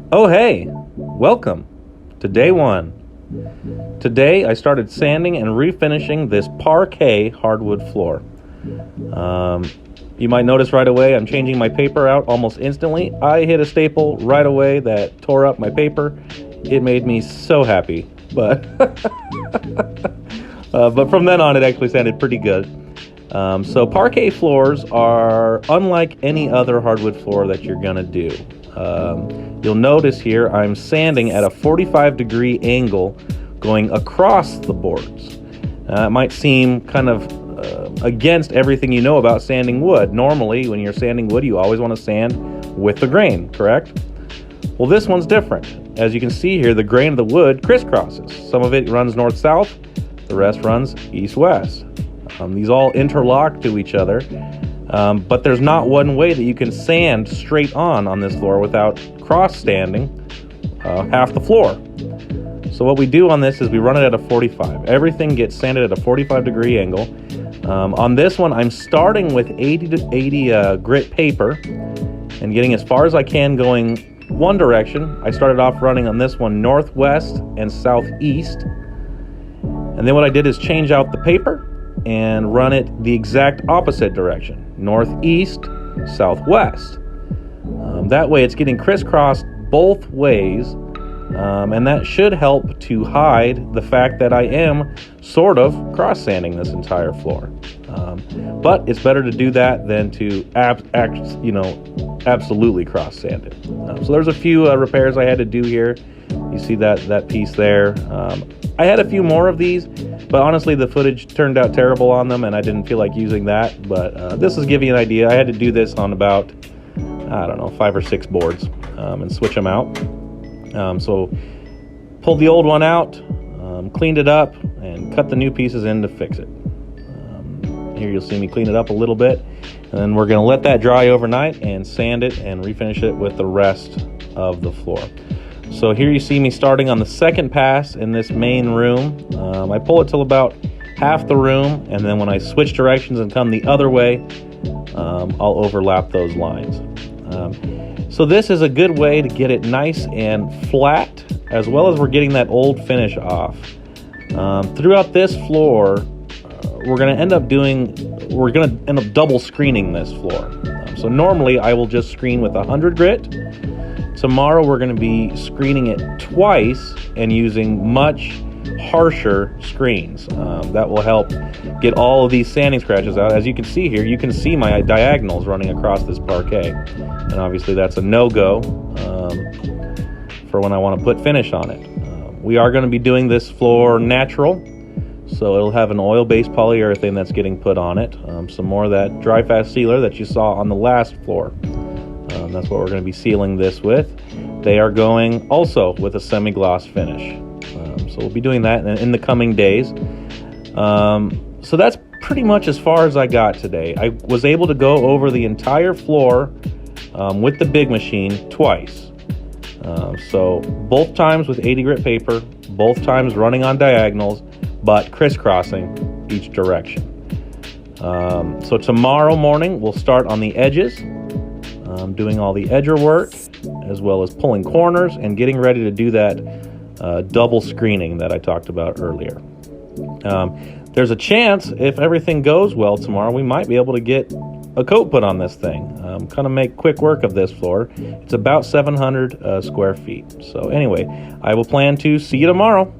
Oh hey, welcome to day one. Today I started sanding and refinishing this Parquet hardwood floor. You might notice right away I'm changing my paper out almost instantly. I hit a staple right away that tore up my paper. It made me so happy, but but from then on it actually sounded pretty good. So Parquet floors are unlike any other hardwood floor that you're gonna do. You'll notice here I'm sanding at a 45-degree angle going across the boards. It might seem kind of against everything you know about sanding wood. Normally, when you're sanding wood, you always want to sand with the grain, correct? Well, this one's different. As you can see here, the grain of the wood crisscrosses. Some of it runs north-south, the rest runs east-west. These all interlock to each other. But there's not one way that you can sand straight on this floor without cross-standing half the floor. So what we do on this is we run it at a 45. Everything gets sanded at a 45-degree angle. On this one, I'm starting with 80 grit paper and getting as far as I can going one direction. I started off running on this one northwest and southeast. And then what I did is change out the paper and run it the exact opposite direction, northeast, southwest. That way it's getting crisscrossed both ways, and that should help to hide the fact that I am sort of cross-sanding this entire floor. But it's better to do that than to absolutely cross-sand it. So there's a few repairs I had to do here. You see that piece there. I had a few more of these, but honestly the footage turned out terrible on them and I didn't feel like using that. But this is giving you an idea. I had to do this on about, 5 or 6 boards and switch them out. So pulled the old one out, cleaned it up, and cut the new pieces in to fix it. Here you'll see me clean it up a little bit, and then we're going to let that dry overnight and sand it and refinish it with the rest of the floor. So here you see me starting on the second pass in this main room. I pull it till about half the room, and then when I switch directions and come the other way, I'll overlap those lines. So this is a good way to get it nice and flat, as well as we're getting that old finish off. Throughout this floor, we're going to end up double screening this floor. So normally I will just screen with 100 grit. Tomorrow we're going to be screening it twice and using much harsher screens. That will help get all of these sanding scratches out. As you can see here, you can see my diagonals running across this parquet. And obviously that's a no-go for when I want to put finish on it. We are going to be doing this floor natural, so it'll have an oil-based polyurethane that's getting put on it. Some more of that dry fast sealer that you saw on the last floor. That's what we're going to be sealing this with. They are going also with a semi-gloss finish. So we'll be doing that in the coming days. So that's pretty much as far as I got today. I was able to go over the entire floor with the big machine twice. So both times with 80 grit paper, both times running on diagonals, but crisscrossing each direction. So tomorrow morning we'll start on the edges, doing all the edger work, as well as pulling corners and getting ready to do that double screening that I talked about earlier. There's a chance, if everything goes well tomorrow, we might be able to get a coat put on this thing. Kind of make quick work of this floor. It's about 700 square feet. So anyway, I will plan to see you tomorrow.